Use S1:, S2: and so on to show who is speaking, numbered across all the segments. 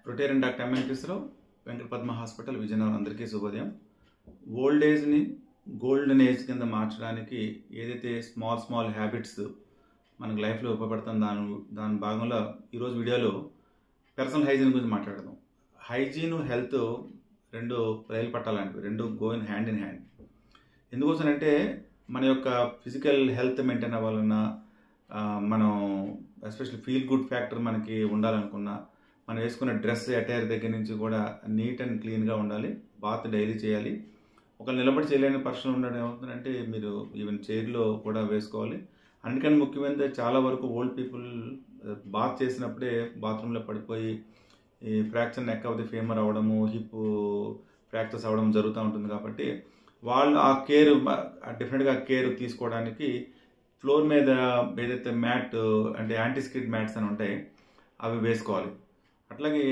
S1: Rotarian doctor ఎంఎన్పిస్లో Venkata Padma hospital Vizianagaram. అందరికీ శుభోదయం. ఓల్డ్ ఏజ్ని గోల్డెన్ ఏజ్ కింద మార్చడానికి ఏదైతే స్మాల్ హ్యాబిట్స్ మనకు లైఫ్లో ఉపయోగపడతాం దాని భాగంలో ఈరోజు వీడియోలో పర్సనల్ హైజీన్ గురించి మాట్లాడదాం. హైజీన్ హెల్త్ రెండు రైలు పట్టాలంటివి, రెండు గో ఇన్ హ్యాండ్. ఎందుకోసం అంటే మన యొక్క ఫిజికల్ హెల్త్ మెయింటైన్ అవ్వాలన్నా, మనం ఎస్పెషల్లీ ఫీల్ గుడ్ ఫ్యాక్టర్ మనకి ఉండాలనుకున్నా, మనం వేసుకున్న డ్రెస్ అటైర్ దగ్గర నుంచి కూడా నీట్ అండ్ క్లీన్గా ఉండాలి. బాత్ డైలీ చేయాలి. ఒక నిలబడి చేయలేని పర్సన్ ఉండడం ఏమవుతుందంటే మీరు ఈవెన్ చైర్లో కూడా వేసుకోవాలి. అందుకని ముఖ్యమైనది చాలా వరకు ఓల్డ్ పీపుల్ బాత్ చేసినప్పుడే బాత్రూంలో పడిపోయి ఈ fracture neck of the famer అవ్వడము, హిప్ ఫ్రాక్చర్స్ అవ్వడం జరుగుతూ ఉంటుంది. కాబట్టి వాళ్ళు ఆ కేర్ డెఫినెట్గా కేర్ తీసుకోవడానికి ఫ్లోర్ మీద ఏదైతే మ్యాట్ అంటే యాంటీస్కిడ్ మ్యాట్స్ అని ఉంటాయి అవి వేసుకోవాలి. అట్లాగే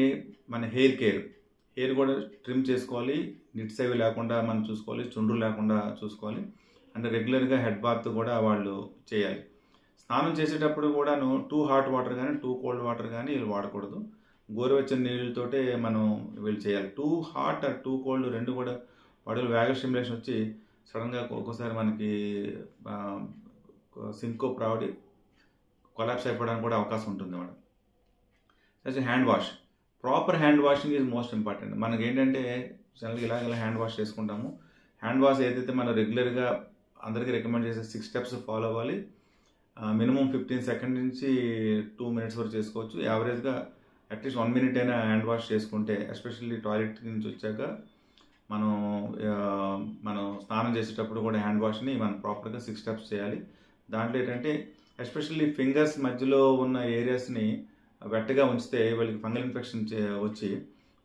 S1: మన హెయిర్ కూడా ట్రిమ్ చేసుకోవాలి. నిట్స్ అవి లేకుండా మనం చూసుకోవాలి, చుండ్రు లేకుండా చూసుకోవాలి. అంటే రెగ్యులర్గా హెడ్ బాత్ కూడా వాళ్ళు చేయాలి. స్నానం చేసేటప్పుడు కూడాను టూ హాట్ వాటర్ కానీ టూ కోల్డ్ వాటర్ కానీ వీళ్ళు వాడకూడదు. గోరువెచ్చని నీళ్ళతోటే మనం వీళ్ళు చేయాలి. టూ హాట్ టూ కోల్డ్ రెండు కూడా వాటిలో వ్యాగల్ స్టిమ్యులేషన్ వచ్చి సడన్గా ఒక్కోసారి మనకి సింకోప్ రావడి కొలాప్స్ అయిపోవడానికి కూడా అవకాశం ఉంటుంది అన్నమాట. Hand wash, proper hand washing is most important. మనకి ఏంటంటే జనరల్గా ఇలా హ్యాండ్ వాష్ చేసుకుంటాము. హ్యాండ్ వాష్ ఏదైతే మనం రెగ్యులర్గా అందరికీ రికమెండ్ చేసే 6 స్టెప్స్ ఫాలో అవ్వాలి. మినిమం 15 సెకండ్ నుంచి 2 మినిట్స్ వరకు చేసుకోవచ్చు. యావరేజ్గా అట్లీస్ట్ 1 మినిట్ అయినా హ్యాండ్ వాష్ చేసుకుంటే, ఎస్పెషల్లీ టాయిలెట్ నుంచి వచ్చాక మనం స్నానం చేసేటప్పుడు కూడా హ్యాండ్ వాష్ని మనం ప్రాపర్గా 6 స్టెప్స్ చేయాలి. దాంట్లో ఏంటంటే ఎస్పెషల్లీ ఫింగర్స్ మధ్యలో ఉన్న ఏరియాస్ని వెట్టగా ఉంచితే వాళ్ళకి ఫంగల్ ఇన్ఫెక్షన్ వచ్చి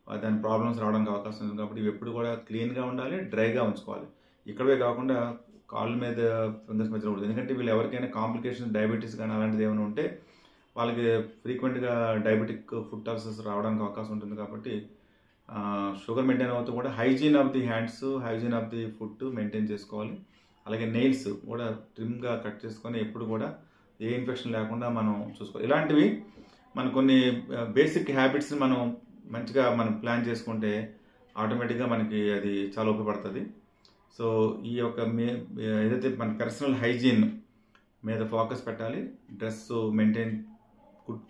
S1: దాని ప్రాబ్లమ్స్ రావడానికి అవకాశం ఉంది. కాబట్టి ఇవి ఎప్పుడు కూడా క్లీన్గా ఉండాలి, డ్రైగా ఉంచుకోవాలి. ఇక్కడే కాకుండా కాళ్ళ మీద ఫింగర్స్ మధ్యలో ఉండదు. ఎందుకంటే వీళ్ళు ఎవరికైనా కాంప్లికేషన్స్, డయాబెటీస్ కానీ అలాంటిది ఏమైనా ఉంటే వాళ్ళకి ఫ్రీక్వెంట్గా డయాబెటిక్ ఫుడ్ అల్సర్స్ రావడానికి అవకాశం ఉంటుంది. కాబట్టి షుగర్ మెయింటైన్ అవుతూ కూడా hygiene of the hands, hygiene of the food maintain చేసుకోవాలి. అలాగే నెయిల్స్ కూడా ట్రిమ్గా కట్ చేసుకొని ఎప్పుడు కూడా ఏ ఇన్ఫెక్షన్ లేకుండా మనం చూసుకోవాలి. ఇలాంటివి మన కొన్ని బేసిక్ హ్యాబిట్స్ని మనం మంచిగా మనం ప్లాన్ చేసుకుంటే ఆటోమేటిక్గా మనకి అది చాలా ఉపయోగపడుతుంది. సో ఈ యొక్క ఏదైతే మన పర్సనల్ హైజీన్ మీద ఫోకస్ పెట్టాలి. Dress maintain, good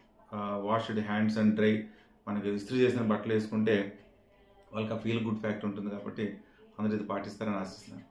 S1: washed hands and dry, మనకి ఇస్త్రీ చేసిన బట్టలు వేసుకుంటే వాళ్ళకి ఆ ఫీల్ గుడ్ ఫ్యాక్టర్ ఉంటుంది. కాబట్టి అందరూ ఇది పాటిస్తారని ఆశిస్తున్నాను.